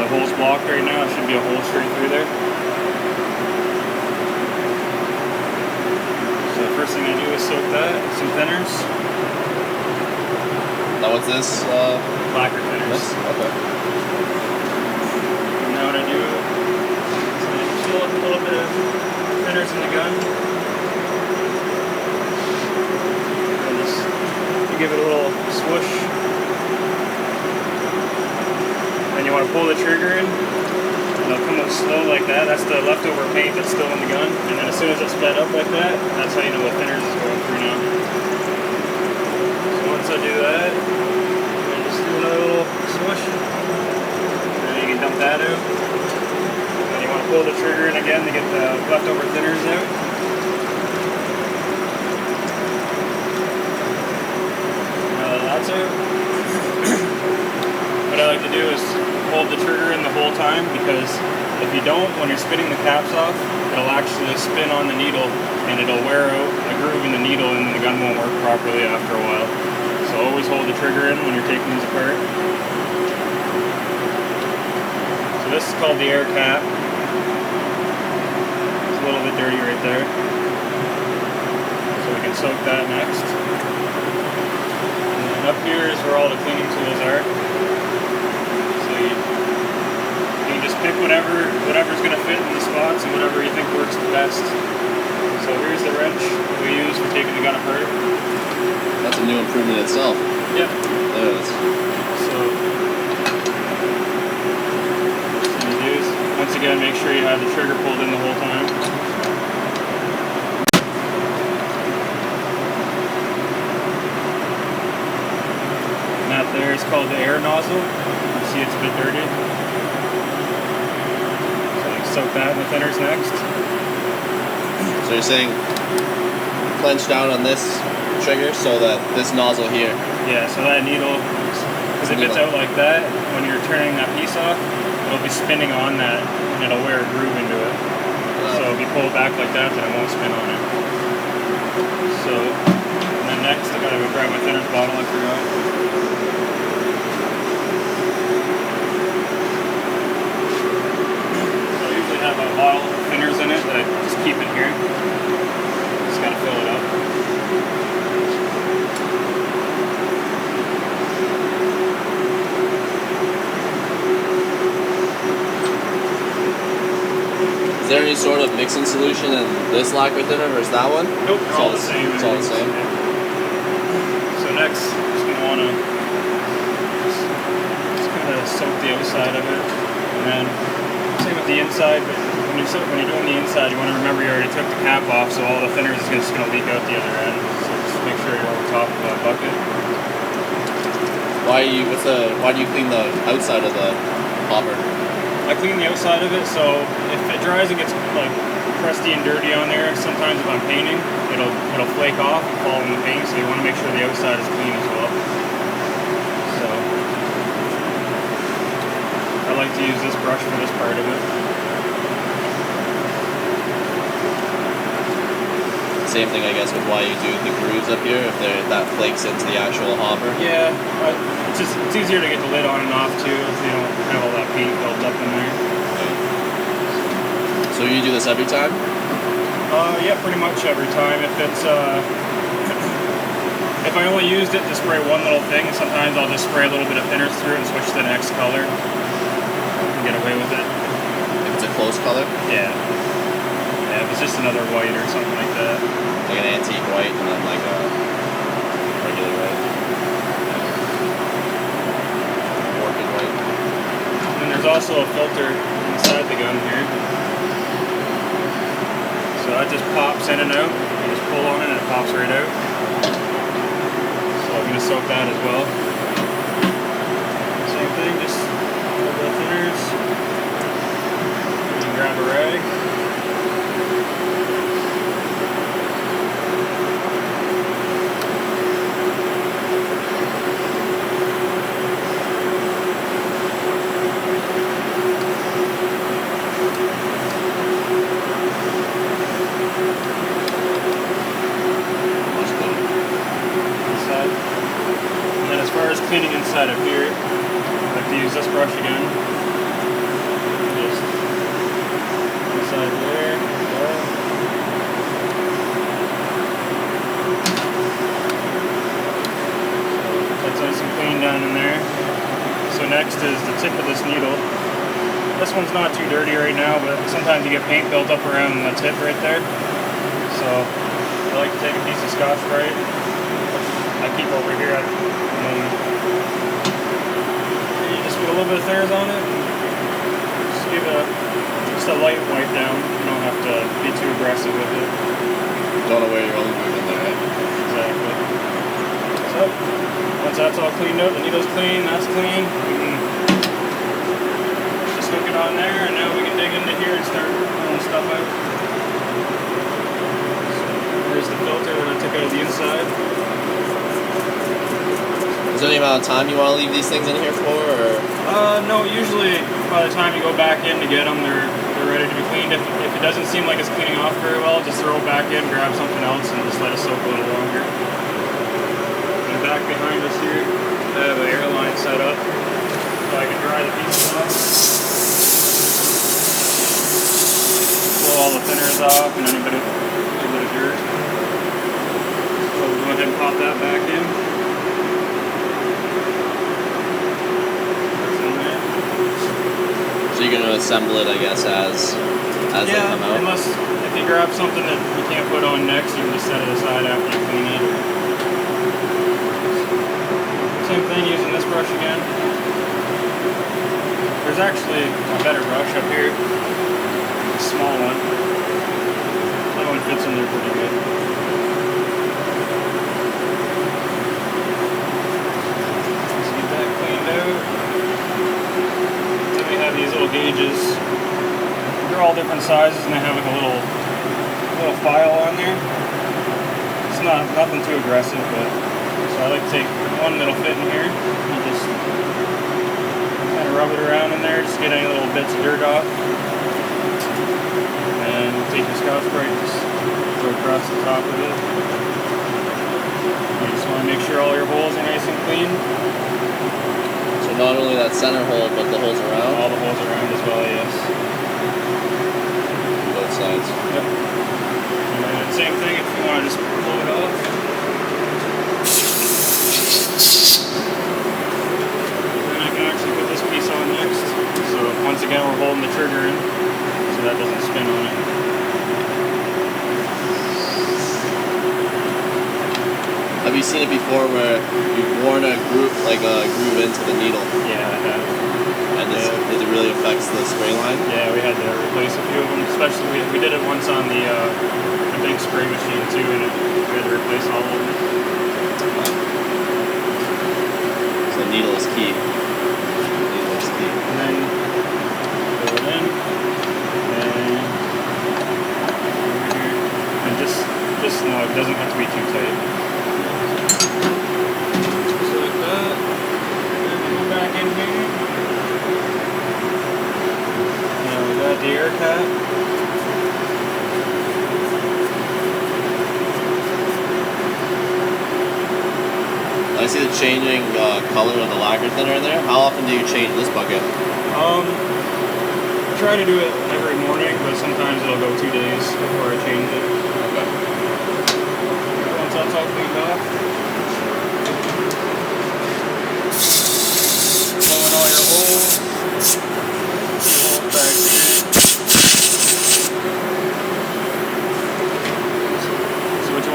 the hole's blocked right now. It should be a hole straight through there. So the first thing I do is soak that, some thinners. Now what's this? Lacquer thinners. This? Okay. And now what I do is I fill up a little bit of thinners in the gun. And just give it a little swoosh. Then you want to pull the trigger in. And it'll come out slow like that. That's the leftover paint that's still in the gun. And then as soon as it's sped up like that, that's how you know the thinners is going through now. So once I do that, I just do another little swoosh. And then you can dump that out. And you want to pull the trigger in again to get the leftover thinners out. Now that that's out, what I like to do is hold the trigger in the whole time, because if you don't, when you're spinning the caps off, it'll actually spin on the needle and it'll wear out a groove in the needle and the gun won't work properly after a while. So always hold the trigger in when you're taking these apart. So this is called the air cap. It's a little bit dirty right there. So we can soak that next. And then up here is where all the cleaning tools are. You can just pick whatever's going to fit in the spots and whatever you think works the best. So here's the wrench that we use for taking the gun apart. That's a new improvement itself. Yep. There it is. So what you do is, once again, make sure you have the trigger pulled in the whole time. And that there is called the air nozzle. See, it's a bit dirty. So you soak that in the thinners next. So you're saying clench down on this trigger so that this nozzle here. Yeah, so that needle, because if it's out like that, when you're turning that piece off, it'll be spinning on that and it'll wear a groove into it. So if you pull it back like that, then it won't spin on it. So, and then next I gotta go grab my thinners bottle, I forgot. Have a bottle of thinners in it that I just keep in here. Just gotta fill it up. Is there any sort of mixing solution in this lacquer thinner versus that one? Nope, it's all the same. It's all the same. So next, I'm just gonna wanna just kind of soak the outside of it, and then same with the inside, but when you're doing the inside, you want to remember you already took the cap off, so all the thinners is just going to leak out the other end. So just make sure you're over top of that bucket. Why do you clean the outside of the hopper? I clean the outside of it, so if it dries and gets like crusty and dirty on there, sometimes if I'm painting, it'll flake off and fall in the paint, so you want to make sure the outside is clean as well. So I like to use this brush for this part of it. Same thing, I guess, with why you do the grooves up here, if that flakes into the actual hopper. Yeah, it's easier to get the lid on and off too, if you don't have all that paint built up in there. Okay. So you do this every time? Yeah, pretty much every time. If it's if I only used it to spray one little thing, sometimes I'll just spray a little bit of thinners through it and switch to the next color. Get away with it. If it's a close color? Yeah. Yeah, if it's just another white or something like that. Like an antique white and then like a regular white. Orchid white. And there's also a filter inside the gun here. So that just pops in and out. You just pull on it and it pops right out. So I'm going to soak that as well. Same thing, just a little bit of thinners. You can grab a rag. cleaning inside up here. I like to use this brush again. Just inside there. That's nice and clean down in there. So next is the tip of this needle. This one's not too dirty right now, but sometimes you get paint built up around the tip right there. So I like to take a piece of Scotch-Brite. I keep over here, and you just put a little bit of theirs on it. Just give it just a light wipe down. You don't have to be too aggressive with it. Don't know where your own glue in there. Exactly. So once that's all cleaned up, the needle's clean, that's clean. Just hook it on there, and now we can dig into here and start pulling stuff out. Here's the filter that I took out of the inside. Is there any amount of time you want to leave these things in here for, or? No, usually by the time you go back in to get them, they're ready to be cleaned. If it doesn't seem like it's cleaning off very well, just throw it back in, grab something else, and just let it soak a little longer. And back behind us here, I have an air line set up so I can dry the pieces off. Pull all the thinners off and any bit of dirt. So we'll go ahead and pop that back in. So you're going to assemble it, I guess, as they come out? Unless if you grab something that you can't put on next, you can just set it aside after you clean it. Same thing, using this brush again. There's actually a better brush up here, a small one. That one fits in there pretty good. Let's get that cleaned out. We have these little gauges. They're all different sizes, and they have like a little file on there. It's nothing too aggressive, but so I like to take one that'll fit in here and just kind of rub it around in there, just get any little bits of dirt off. And take your Scotch-Brite, just go across the top of it. You just want to make sure all your holes are nice and clean. Not only that center hole, but the holes around? All the holes around as well, yes. Both sides. Yep. And then same thing if you want to just pull it off. And then I can actually put this piece on next. So once again, we're holding the trigger in so that doesn't spin on it. Have you seen it before where you've worn a groove into the needle? Yeah, I have. And it really affects the spray line? Yeah, we had to replace a few of them, especially we did it once on the big spray machine too, and we had to replace all of them. So the needle is key. And then pull it in, and over here, and just no, it doesn't have to be too tight. Back in here. Now we got the air cap. I see the changing color of the lacquer thinner in there. How often do you change this bucket? I try to do it every morning, but sometimes it'll go 2 days before I change it. Okay. Once that's all cleaned off.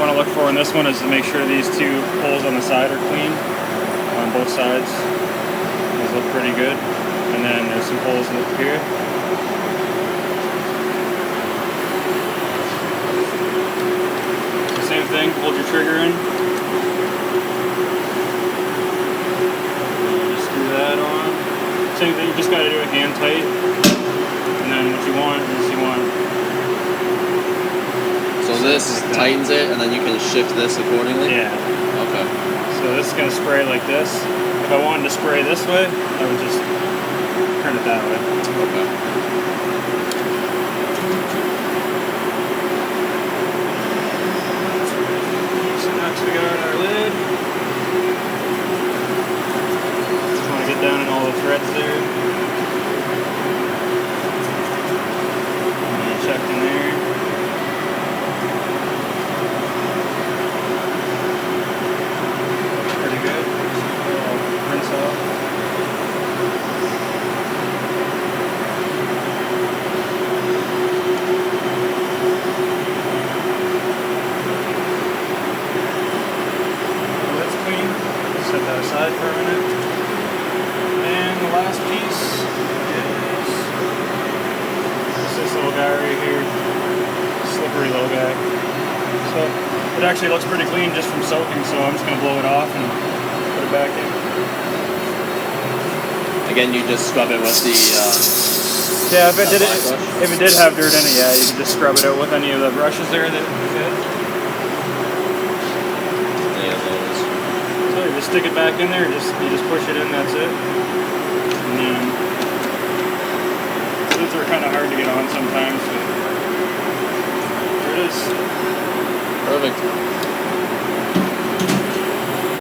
Want to look for in this one is to make sure these two holes on the side are clean on both sides. Those look pretty good. And then there's some holes up here. So same thing, hold your trigger in. Just screw that on. Same thing, you just got to do it hand tight. And then what you want is So this tightens it, and then you can shift this accordingly? Yeah. Okay. So this is going to spray like this. If I wanted to spray this way, I would just turn it that way. Okay. So next we got our lid. actually looks pretty clean just from soaking, so I'm just gonna blow it off and put it back in. Again, you just scrub it with the. Yeah, if it brush? did have dirt in it, yeah, you can just scrub it out with any of the brushes there that fit. Any of those. So you just stick it back in there, you just push it in, that's it. And then these are kind of hard to get on sometimes, but there it is. Perfect.